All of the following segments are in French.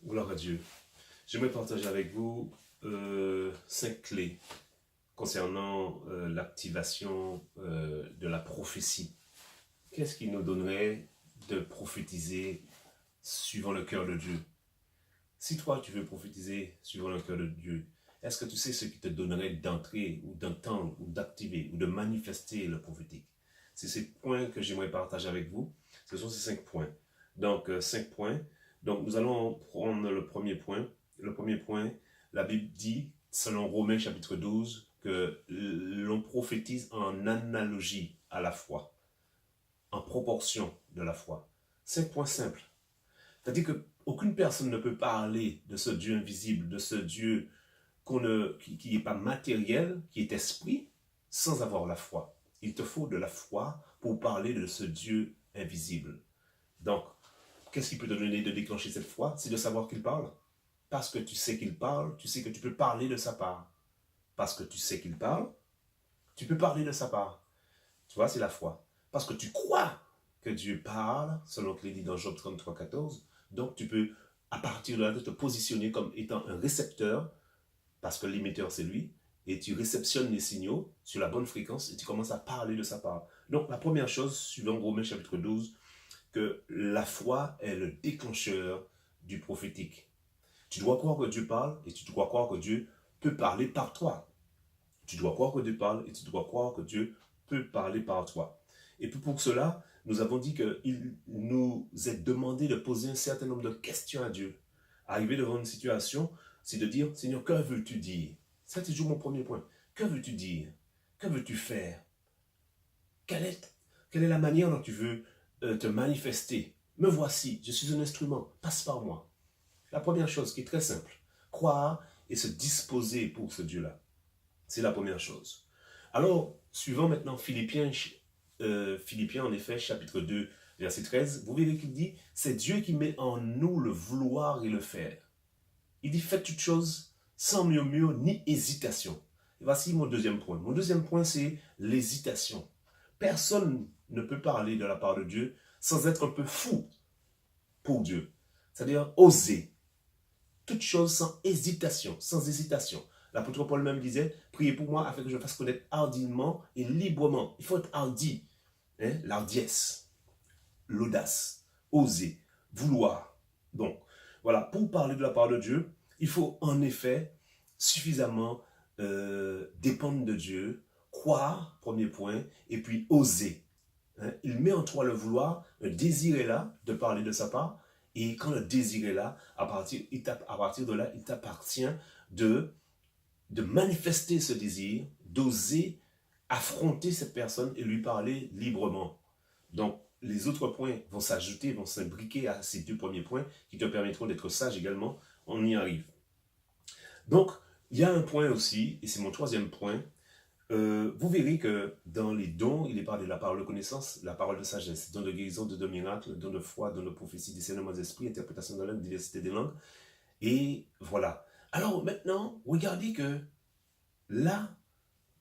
Gloire à Dieu. J'aimerais partager avec vous 5 clés concernant l'activation de la prophétie. Qu'est-ce qui nous donnerait de prophétiser suivant le cœur de Dieu? Si toi, tu veux prophétiser suivant le cœur de Dieu, est-ce que tu sais ce qui te donnerait d'entrer ou d'entendre ou d'activer ou de manifester le prophétique? C'est ces points que j'aimerais partager avec vous. Ce sont ces 5 points. Donc, 5 points. Donc, nous allons prendre le premier point. Le premier point, la Bible dit, selon Romains chapitre 12, que l'on prophétise en analogie à la foi, en proportion de la foi. 5 points simples. C'est-à-dire qu'aucune personne ne peut parler de ce Dieu invisible, de ce Dieu qui n'est pas matériel, qui est esprit, sans avoir la foi. Il te faut de la foi pour parler de ce Dieu invisible. Donc, qu'est-ce qui peut te donner de déclencher cette foi? C'est de savoir qu'il parle. Parce que tu sais qu'il parle, tu sais que tu peux parler de sa part. Parce que tu sais qu'il parle, tu peux parler de sa part. Tu vois, c'est la foi. Parce que tu crois que Dieu parle, selon qu'il est dit dans Job 33, 14. Donc, tu peux, à partir de là, te positionner comme étant un récepteur, parce que l'émetteur, c'est lui, et tu réceptionnes les signaux sur la bonne fréquence et tu commences à parler de sa part. Donc, la première chose, suivant Romains chapitre 12, que la foi est le déclencheur du prophétique. Tu dois croire que Dieu parle et tu dois croire que Dieu peut parler par toi. Tu dois croire que Dieu parle et tu dois croire que Dieu peut parler par toi. Et puis pour cela, nous avons dit qu'il nous est demandé de poser un certain nombre de questions à Dieu. Arriver devant une situation, c'est de dire, Seigneur, que veux-tu dire? C'est toujours mon premier point. Que veux-tu dire? Que veux-tu faire? Quelle est la manière dont tu veux te manifester? Me voici, je suis un instrument, passe par moi. La première chose qui est très simple, croire et se disposer pour ce Dieu-là. C'est la première chose. Alors, suivant maintenant Philippiens en effet, chapitre 2, verset 13, vous verrez qu'il dit, c'est Dieu qui met en nous le vouloir et le faire. Il dit, faites toutes choses sans murmure ni hésitation. Et voici mon deuxième point. Mon deuxième point, c'est l'hésitation. Personne ne peut parler de la part de Dieu sans être un peu fou pour Dieu. C'est-à-dire oser. Toutes choses sans hésitation, sans hésitation. L'apôtre Paul même disait, priez pour moi afin que je fasse connaître hardiment et librement. Il faut être hardi, hein? L'ardiesse, l'audace, oser, vouloir. Donc, voilà, pour parler de la part de Dieu, il faut en effet suffisamment dépendre de Dieu, croire, premier point, et puis oser. Hein? Il met en toi le vouloir, le désir est là de parler de sa part, et quand le désir est là, à partir de là, il t'appartient de manifester ce désir, d'oser affronter cette personne et lui parler librement. Donc, les autres points vont s'ajouter, vont s'imbriquer à ces deux premiers points qui te permettront d'être sage également. On y arrive. Donc, il y a un point aussi, et c'est mon troisième point. Vous verrez que dans les dons, il est parlé de la parole de connaissance, la parole de sagesse, don de guérison, de miracles, don de foi, don de prophétie, discernement d'esprit, interprétation de langue, diversité des langues. Et voilà. Alors maintenant, regardez que là,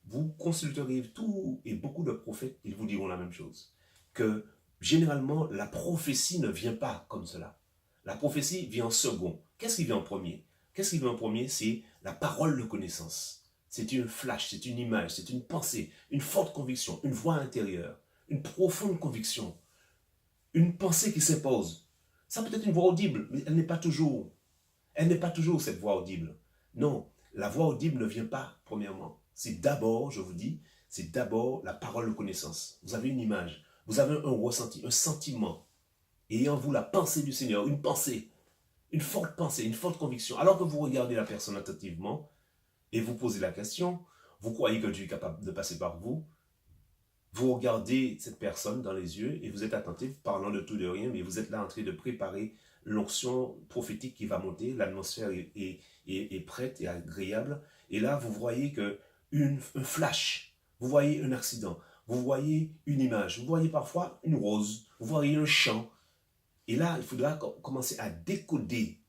vous consulterez tout et beaucoup de prophètes, ils vous diront la même chose. Que généralement, la prophétie ne vient pas comme cela. La prophétie vient en second. Qu'est-ce qui vient en premier? Qu'est-ce qui vient en premier? C'est la parole de connaissance. C'est une flash, c'est une image, c'est une pensée, une forte conviction, une voix intérieure, une profonde conviction, une pensée qui s'impose. Ça peut être une voix audible, mais elle n'est pas toujours. Elle n'est pas toujours cette voix audible. Non, la voix audible ne vient pas premièrement. C'est d'abord, je vous dis, c'est d'abord la parole de connaissance. Vous avez une image, vous avez un ressenti, un sentiment. Et en vous la pensée du Seigneur, une pensée, une forte conviction. Alors que vous regardez la personne attentivement, et vous posez la question, vous croyez que Dieu est capable de passer par vous, vous regardez cette personne dans les yeux et vous êtes attentif, parlant de tout de rien, mais vous êtes là en train de préparer l'onction prophétique qui va monter, l'atmosphère est prête et agréable, et là vous voyez un flash, vous voyez un accident, vous voyez une image, vous voyez parfois une rose, vous voyez un chant, et là il faudra commencer à décoder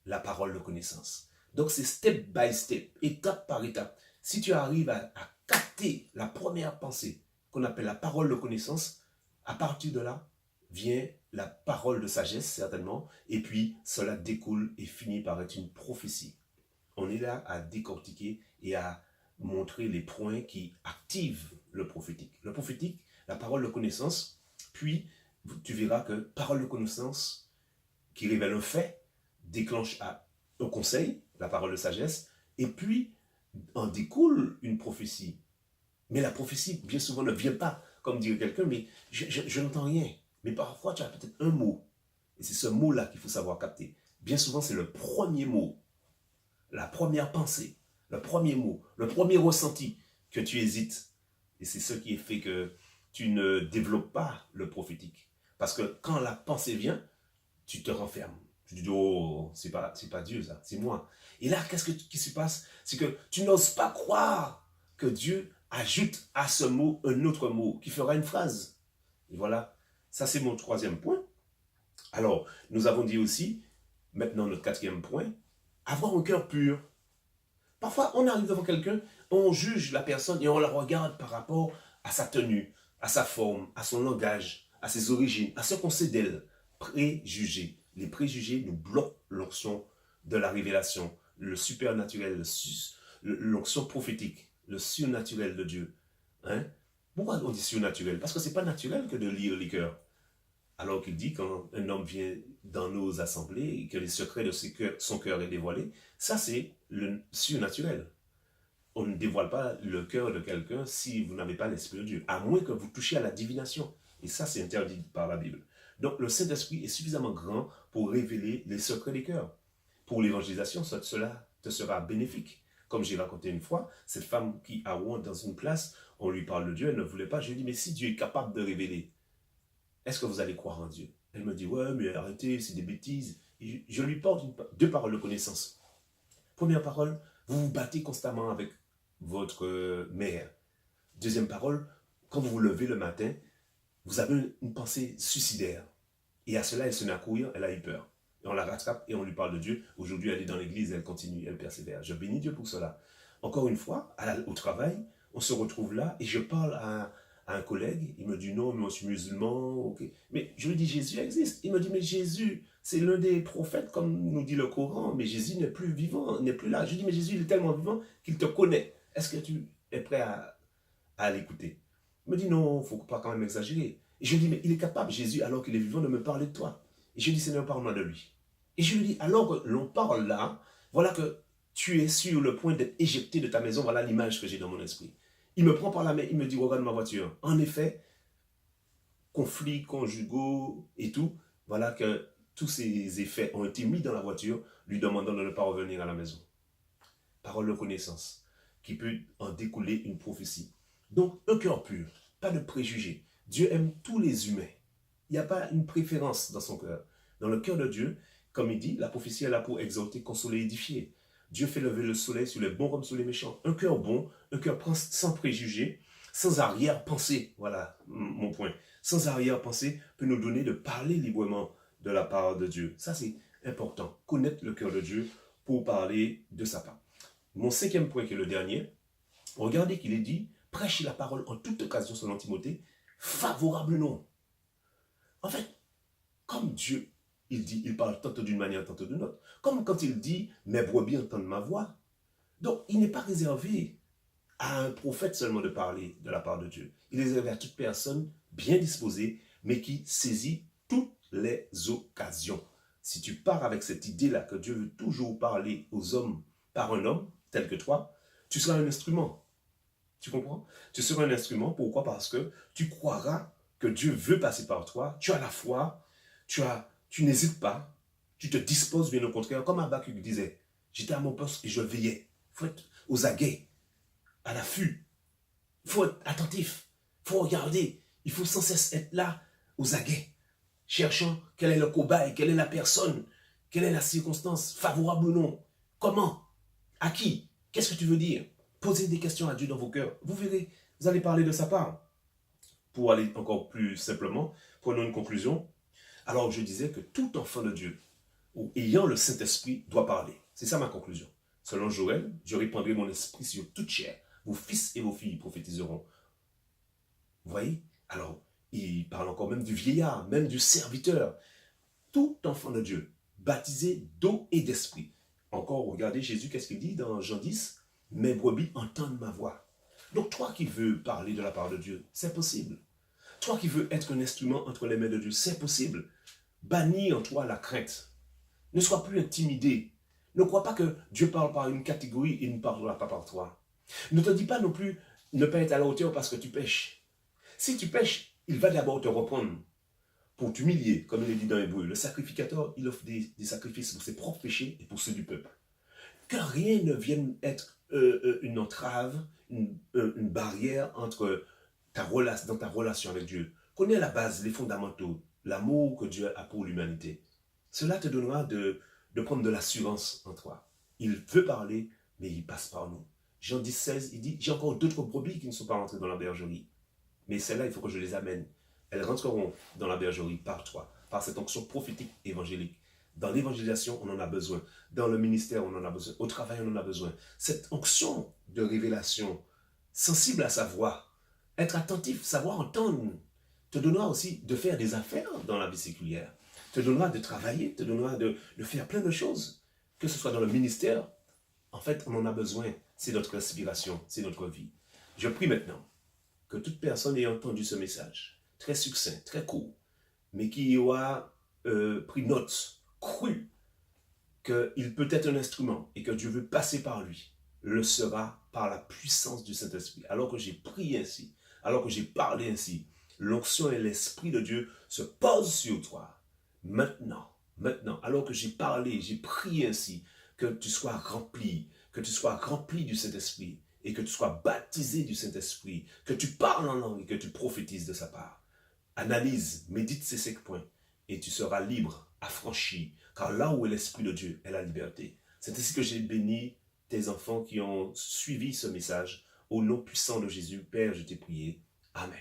la parole de connaissance. Donc c'est step by step, étape par étape. Si tu arrives à capter la première pensée qu'on appelle la parole de connaissance, à partir de là, vient la parole de sagesse, certainement, et puis cela découle et finit par être une prophétie. On est là à décortiquer et à montrer les points qui activent le prophétique. Le prophétique, la parole de connaissance, puis tu verras que parole de connaissance qui révèle un fait, déclenche un conseil, la parole de sagesse, et puis en découle une prophétie. Mais la prophétie, bien souvent, ne vient pas, comme dirait quelqu'un, mais je n'entends rien. Mais parfois, tu as peut-être un mot. Et c'est ce mot-là qu'il faut savoir capter. Bien souvent, c'est le premier mot, la première pensée, le premier mot, le premier ressenti que tu hésites. Et c'est ce qui fait que tu ne développes pas le prophétique. Parce que quand la pensée vient, tu te renfermes. Tu te dis, oh, c'est pas Dieu ça, c'est moi. Et là, qu'est-ce qui se passe? C'est que tu n'oses pas croire que Dieu ajoute à ce mot un autre mot qui fera une phrase. Et voilà, ça c'est mon troisième point. Alors, nous avons dit aussi, maintenant notre quatrième point, avoir un cœur pur. Parfois, on arrive devant quelqu'un, on juge la personne et on la regarde par rapport à sa tenue, à sa forme, à son langage, à ses origines, à ce qu'on sait d'elle. Préjugés. Les préjugés nous bloquent l'onction de la révélation, le supernaturel, l'onction prophétique, le surnaturel de Dieu. Hein? Pourquoi on dit surnaturel? Parce que ce n'est pas naturel que de lire les cœurs. Alors qu'il dit quand un homme vient dans nos assemblées et que les secrets de son cœur est dévoilé, ça c'est le surnaturel. On ne dévoile pas le cœur de quelqu'un si vous n'avez pas l'Esprit de Dieu, à moins que vous touchiez à la divination. Et ça c'est interdit par la Bible. Donc le Saint-Esprit est suffisamment grand pour révéler les secrets des cœurs. Pour l'évangélisation, cela te sera bénéfique. Comme j'ai raconté une fois, cette femme qui a Rouen dans une place, on lui parle de Dieu, elle ne voulait pas. Je lui ai dit, mais si Dieu est capable de révéler, est-ce que vous allez croire en Dieu? Elle me dit, ouais, mais arrêtez, c'est des bêtises. Et je lui porte deux paroles de connaissance. Première parole, vous vous battez constamment avec votre mère. Deuxième parole, quand vous vous levez le matin, vous avez une pensée suicidaire. Et à cela, elle se met à courir, elle a eu peur. Et on la rattrape et on lui parle de Dieu. Aujourd'hui, elle est dans l'église, elle continue, elle persévère. Je bénis Dieu pour cela. Encore une fois, au travail, on se retrouve là et je parle à un collègue. Il me dit non, mais moi je suis musulman. Okay. Mais je lui dis Jésus existe. Il me dit mais Jésus, c'est l'un des prophètes comme nous dit le Coran. Mais Jésus n'est plus vivant, n'est plus là. Je lui dis mais Jésus il est tellement vivant qu'il te connaît. Est-ce que tu es prêt à l'écouter? Il me dit non, il ne faut pas quand même exagérer. Et je lui dis mais il est capable, Jésus, alors qu'il est vivant, de me parler de toi. Et je lui dis Seigneur, parle-moi de lui. Et je lui dis alors que l'on parle là, voilà que tu es sur le point d'être éjecté de ta maison. Voilà l'image que j'ai dans mon esprit. Il me prend par la main, il me dit, regarde ma voiture. En effet, conflits conjugaux et tout, voilà que tous ces effets ont été mis dans la voiture, lui demandant de ne pas revenir à la maison. Parole de connaissance, qui peut en découler une prophétie. Donc, un cœur pur, pas de préjugés. Dieu aime tous les humains. Il n'y a pas une préférence dans son cœur. Dans le cœur de Dieu, comme il dit, la prophétie est là pour exhorter, consoler, édifier. Dieu fait lever le soleil sur les bons comme sur les méchants. Un cœur bon, un cœur sans préjugés, sans arrière-pensée. Voilà mon point. Sans arrière-pensée peut nous donner de parler librement de la part de Dieu. Ça, c'est important. Connaître le cœur de Dieu pour parler de sa part. Mon cinquième point, qui est le dernier, regardez qu'il est dit, prêchez la parole en toute occasion selon Timothée, favorablement. En fait, comme Dieu, il parle tantôt d'une manière, tantôt d'une autre. Comme quand il dit, mes brebis entendent ma voix. Donc, il n'est pas réservé à un prophète seulement de parler de la part de Dieu. Il est réservé à toute personne bien disposée, mais qui saisit toutes les occasions. Si tu pars avec cette idée-là que Dieu veut toujours parler aux hommes par un homme tel que toi, tu seras un instrument. Tu comprends? Tu seras un instrument. Pourquoi? Parce que tu croiras que Dieu veut passer par toi. Tu as la foi. Tu n'hésites pas. Tu te disposes bien au contraire. Comme Habakkuk disait, j'étais à mon poste et je veillais. Il faut être aux aguets, à l'affût. Il faut être attentif. Il faut regarder. Il faut sans cesse être là, aux aguets, cherchant quel est le cobaye, quelle est la personne, quelle est la circonstance, favorable ou non. Comment? À qui? Qu'est-ce que tu veux dire? Posez des questions à Dieu dans vos cœurs. Vous verrez, vous allez parler de sa part. Pour aller encore plus simplement, prenons une conclusion. Alors je disais que tout enfant de Dieu, ou ayant le Saint-Esprit, doit parler. C'est ça ma conclusion. Selon Joël, je répandrai mon esprit sur toute chair. Vos fils et vos filles prophétiseront. Vous voyez? Alors, Il parle encore même du vieillard, même du serviteur. Tout enfant de Dieu, baptisé d'eau et d'esprit. Encore, regardez Jésus, qu'est-ce qu'il dit dans Jean 10? Mes brebis entendent ma voix. Donc toi qui veux parler de la part de Dieu, c'est possible. Toi qui veux être un instrument entre les mains de Dieu, c'est possible. Bannis en toi la crainte. Ne sois plus intimidé. Ne crois pas que Dieu parle par une catégorie et ne parlera pas par toi. Ne te dis pas non plus ne pas être à la hauteur parce que tu pêches. Si tu pêches, il va d'abord te reprendre pour t'humilier, comme il est dit dans Hébreu. Le sacrificateur, il offre des sacrifices pour ses propres péchés et pour ceux du peuple. Que rien ne vienne être une entrave, une barrière entre dans ta relation avec Dieu. Connais la base, les fondamentaux, l'amour que Dieu a pour l'humanité. Cela te donnera de prendre de l'assurance en toi. Il veut parler, mais il passe par nous. Jean 10, 16, il dit, j'ai encore d'autres brebis qui ne sont pas rentrées dans la bergerie. Mais celles-là, il faut que je les amène. Elles rentreront dans la bergerie par toi, par cette onction prophétique évangélique. Dans l'évangélisation, on en a besoin. Dans le ministère, on en a besoin. Au travail, on en a besoin. Cette onction de révélation, sensible à sa voix, être attentif, savoir entendre, te donnera aussi de faire des affaires dans la vie séculière. Te donnera de travailler, te donnera de faire plein de choses. Que ce soit dans le ministère, en fait, on en a besoin. C'est notre inspiration, c'est notre vie. Je prie maintenant que toute personne ait entendu ce message, très succinct, très court, mais qui aura pris note, cru qu'il peut être un instrument et que Dieu veut passer par lui, le sera par la puissance du Saint-Esprit. Alors que j'ai prié ainsi, alors que j'ai parlé ainsi, l'onction et l'Esprit de Dieu se posent sur toi. Maintenant, alors que j'ai parlé, j'ai prié ainsi, que tu sois rempli du Saint-Esprit et que tu sois baptisé du Saint-Esprit, que tu parles en langue et que tu prophétises de sa part. Analyse, médite ces 5 points et tu seras libre, affranchi, car là où est l'Esprit de Dieu est la liberté. C'est ainsi que j'ai béni tes enfants qui ont suivi ce message. Au nom puissant de Jésus, Père, je t'ai prié. Amen.